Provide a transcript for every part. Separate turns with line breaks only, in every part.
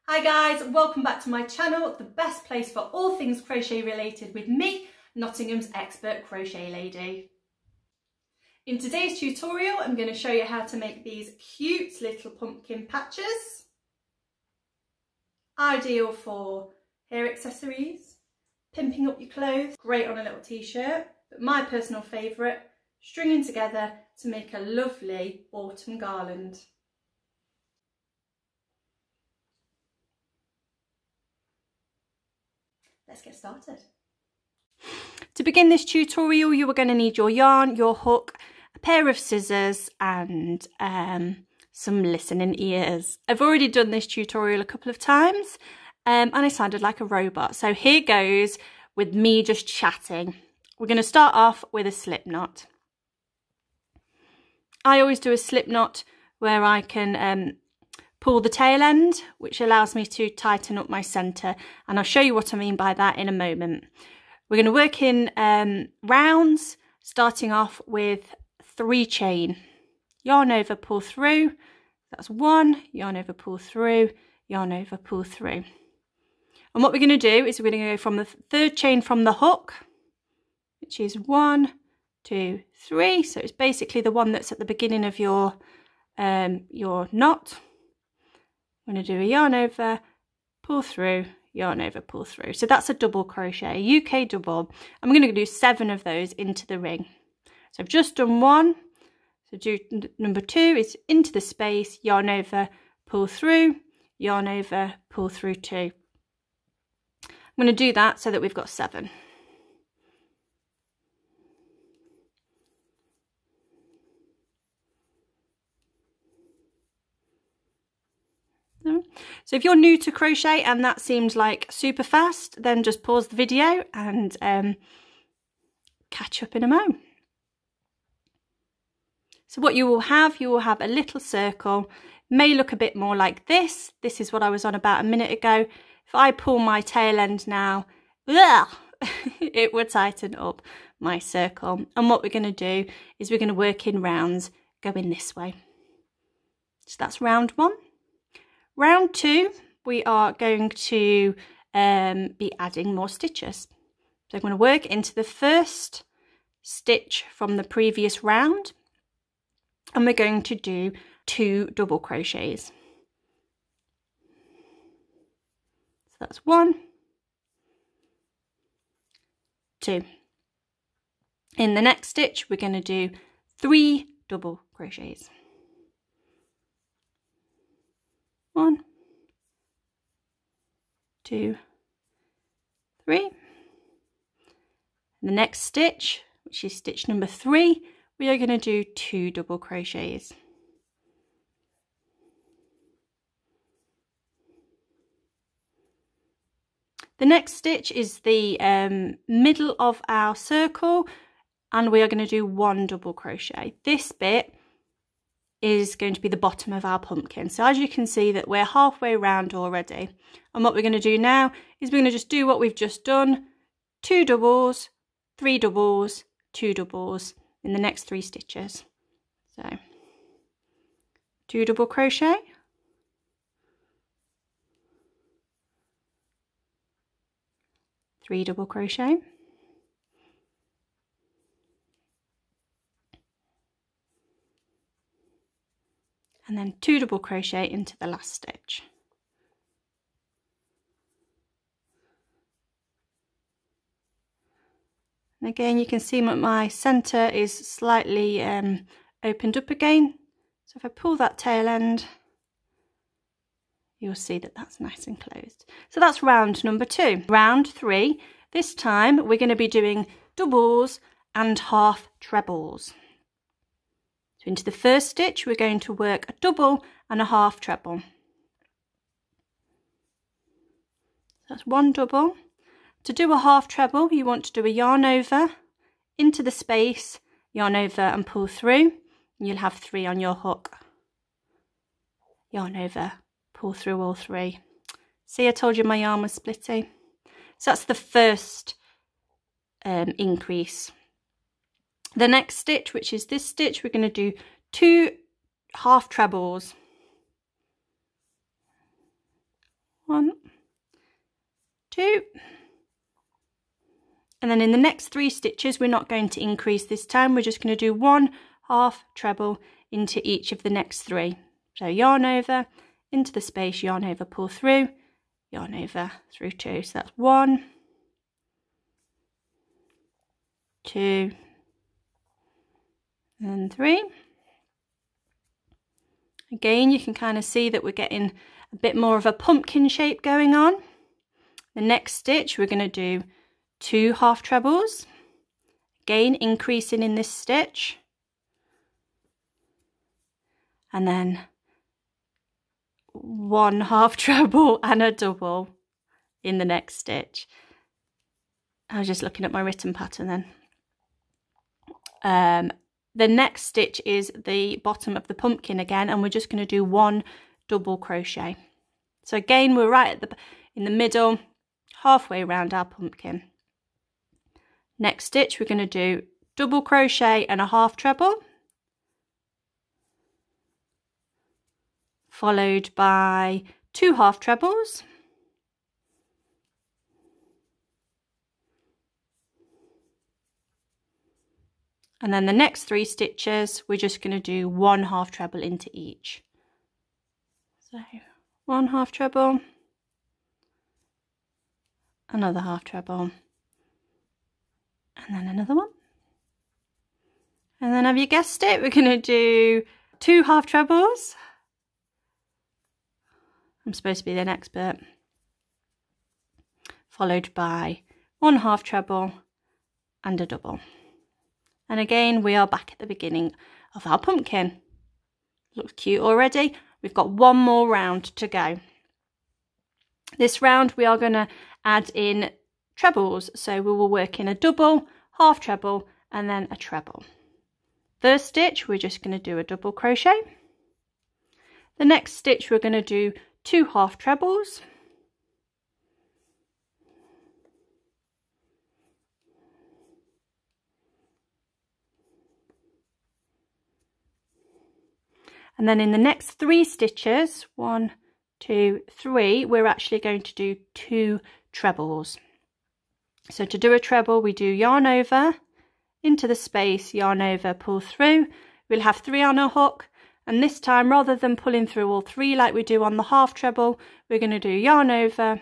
Hi guys, welcome back to my channel, the best place for all things crochet related with me, Nottingham's expert crochet lady. In today's tutorial, I'm going to show you how to make these cute little pumpkin patches. Ideal for hair accessories, pimping up your clothes, great on a little t-shirt, but my personal favourite, stringing together to make a lovely autumn garland. Let's get started. To begin this tutorial, you are going to need your yarn, your hook, a pair of scissors and some listening ears. I've already done this tutorial a couple of times and I sounded like a robot. So here goes with me just chatting. We're going to start off with a slip knot. I always do a slip knot where I can pull the tail end, which allows me to tighten up my centre, and I'll show you what I mean by that in a moment. We're going to work in rounds, starting off with 3 chain. Yarn over, pull through, that's 1, yarn over, pull through, yarn over, pull through. And what we're going to do is we're going to go from the 3rd chain from the hook, which is 1, 2, 3, so it's basically the one that's at the beginning of your knot. I'm going to do a yarn over, pull through, yarn over, pull through. So that's a double crochet, UK double. I'm going to do 7 of those into the ring. So I've just done 1. So do number 2 is into the space, yarn over, pull through, yarn over, pull through 2. I'm going to do that so that we've got 7. So if you're new to crochet and that seems like super fast, then just pause the video and catch up in a mo. So what you will have a little circle, may look a bit more like this. This is what I was on about a minute ago. If I pull my tail end now, it would tighten up my circle. And what we're going to do is we're going to work in rounds going this way. So that's round 1. Round 2, we are going to be adding more stitches. So I'm going to work into the first stitch from the previous round, and we're going to do 2 double crochets. So that's 1, 2. In the next stitch, we're going to do 3 double crochets. 1, 2, 3. In the next stitch, which is stitch number 3, we are going to do 2 double crochets. The next stitch is the middle of our circle, and we are going to do 1 double crochet. This bit is going to be the bottom of our pumpkin. So as you can see that we're halfway around already, and what we're going to do now is we're going to just do what we've just done, 2 doubles, 3 doubles, 2 doubles in the next 3 stitches. So 2 double crochet, 3 double crochet, and then 2 double crochet into the last stitch. And again, you can see that my centre is slightly opened up again. So if I pull that tail end, you'll see that that's nice and closed. So that's round number 2. Round 3, this time we're going to be doing doubles and half trebles. So into the first stitch, we're going to work a double and a half treble. So that's 1 double. To do a half treble, you want to do a yarn over, into the space, yarn over and pull through. And you'll have 3 on your hook. Yarn over, pull through all 3. See, I told you my yarn was splitting. So that's the first increase. The next stitch, which is this stitch, we're going to do 2 half trebles. 1, 2, and then in the next 3 stitches we're not going to increase this time, we're just going to do 1 half treble into each of the next 3. So yarn over, into the space, yarn over, pull through, yarn over, through 2. So that's 1, 2 and 3. Again, you can kind of see that we're getting a bit more of a pumpkin shape going on. The next stitch we're going to do 2 half trebles, again increasing in this stitch, and then 1 half treble and a double in the next stitch. I was just looking at my written pattern then. The next stitch is the bottom of the pumpkin again, and we're just going to do 1 double crochet. So again, we're right at in the middle, halfway around our pumpkin. Next stitch, we're going to do double crochet and a half treble, followed by 2 half trebles, and then the next 3 stitches we're just going to do 1 half treble into each. So 1 half treble, another half treble, and then another one, and then have you guessed it, we're going to do 2 half trebles. I'm supposed to be an expert. Followed by 1 half treble and a double. And again, we are back at the beginning of our pumpkin. Looks cute already. We've got 1 more round to go. This round we are going to add in trebles. So we will work in a double, half treble, and then a treble. First stitch, we're just going to do a double crochet. The next stitch, we're going to do 2 half trebles. And then in the next 3 stitches, 1, 2, 3, we're actually going to do 2 trebles. So to do a treble, we do yarn over, into the space, yarn over, pull through. We'll have 3 on a hook, and this time, rather than pulling through all 3 like we do on the half treble, we're going to do yarn over,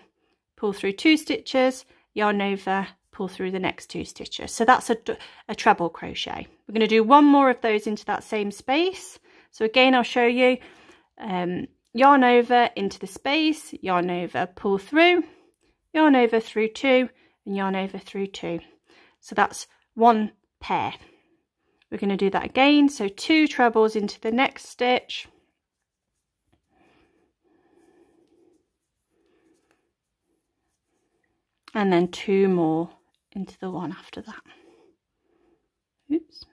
pull through 2 stitches, yarn over, pull through the next 2 stitches. So that's a treble crochet. We're going to do 1 more of those into that same space. So again, I'll show you, yarn over into the space, yarn over, pull through, yarn over through 2, and yarn over through 2. So that's 1 pair. We're going to do that again. So 2 trebles into the next stitch. And then 2 more into the one after that. Oops.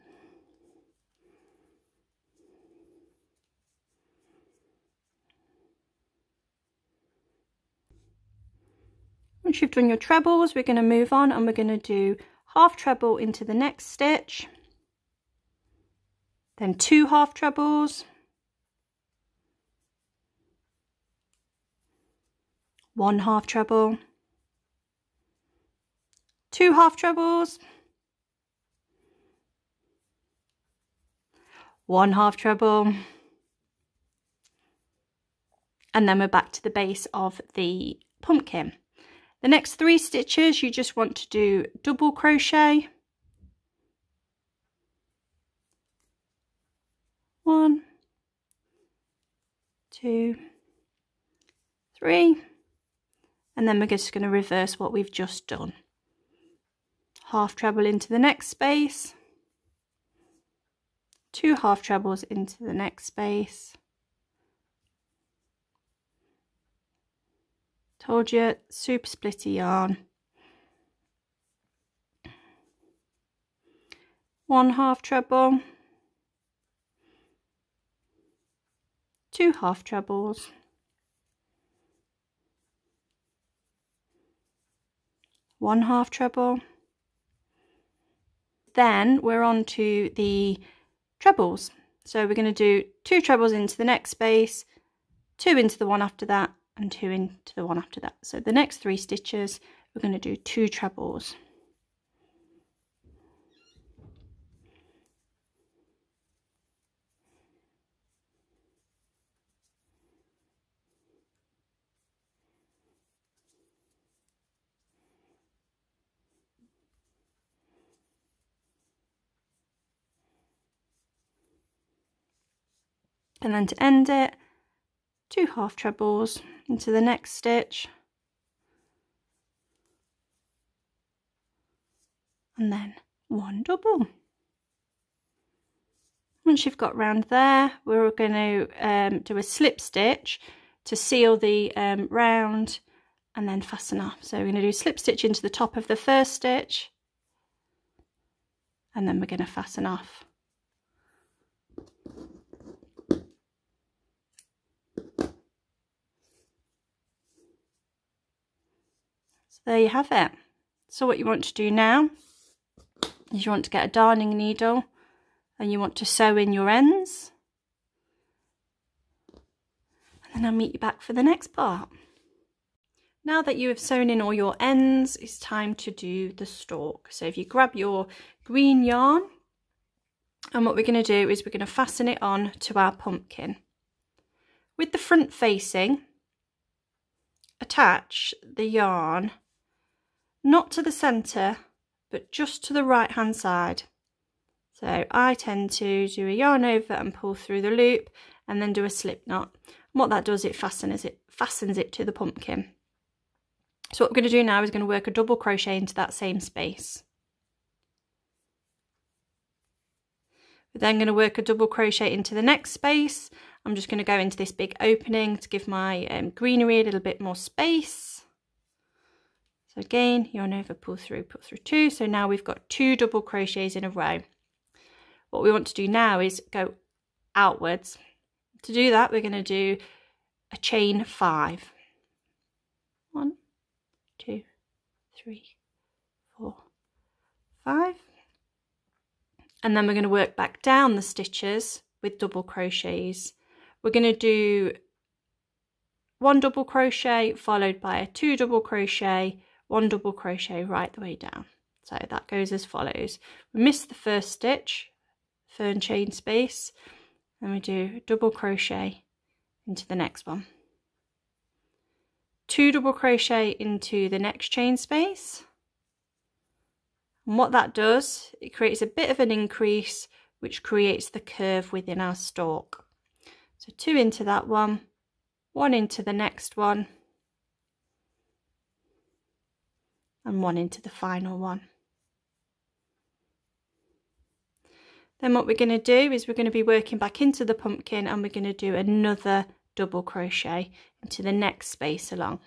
Once you've done your trebles, we're going to move on and we're going to do half treble into the next stitch, then 2 half trebles, 1 half treble, 2 half trebles, 1 half treble, and then we're back to the base of the pumpkin. The next 3 stitches you just want to do double crochet, 1, 2, 3, and then we're just going to reverse what we've just done. Half treble into the next space, 2 half trebles into the next space. Told you, super splitty yarn. 1 half treble, 2 half trebles, 1 half treble. Then we're on to the trebles. So we're going to do 2 trebles into the next space, 2 into the one after that, and 2 into the one after that. So the next 3 stitches we're going to do 2 trebles. And then to end it, 2 half trebles into the next stitch, and then 1 double. Once you've got round there, we're going to do a slip stitch to seal the round and then fasten off. So we're going to do a slip stitch into the top of the first stitch, and then we're going to fasten off. So there you have it. So what you want to do now is you want to get a darning needle and you want to sew in your ends, and then I'll meet you back for the next part. Now that you have sewn in all your ends, it's time to do the stalk. So if you grab your green yarn, and what we're going to do is we're going to fasten it on to our pumpkin. With the front facing, attach the yarn not to the centre but just to the right hand side. So I tend to do a yarn over and pull through the loop and then do a slip knot. And what that does, it fastens it to the pumpkin. So what we're going to do now is going to work a double crochet into that same space. We're then going to work a double crochet into the next space. I'm just going to go into this big opening to give my greenery a little bit more space. So again, yarn over, pull through 2. So now we've got 2 double crochets in a row. What we want to do now is go outwards. To do that, we're going to do a chain 5. 1, 2, 3, 4, 5. And then we're going to work back down the stitches with double crochets. We're going to do 1 double crochet followed by a 2 double crochet, 1 double crochet right the way down. So that goes as follows. We miss the first stitch, fern chain space, and we do double crochet into the next one. 2 double crochet into the next chain space. And what that does, it creates a bit of an increase, which creates the curve within our stalk. So 2 into that one, 1 into the next one, and 1 into the final one. Then what we're going to do is we're going to be working back into the pumpkin, and we're going to do another double crochet into the next space along.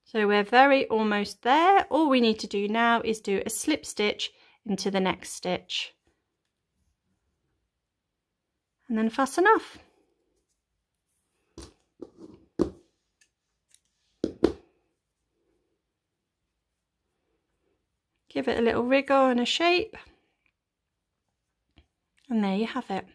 So we're very almost there. All we need to do now is do a slip stitch into the next stitch and then fasten off. Give it a little wriggle and a shape, and there you have it.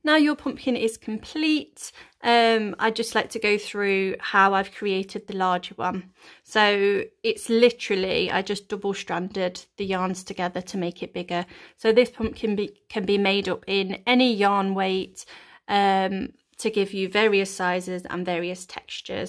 Now your pumpkin is complete. I'd just like to go through how I've created the larger one. So it's literally, I just double stranded the yarns together to make it bigger. So this pumpkin can be made up in any yarn weight to give you various sizes and various textures.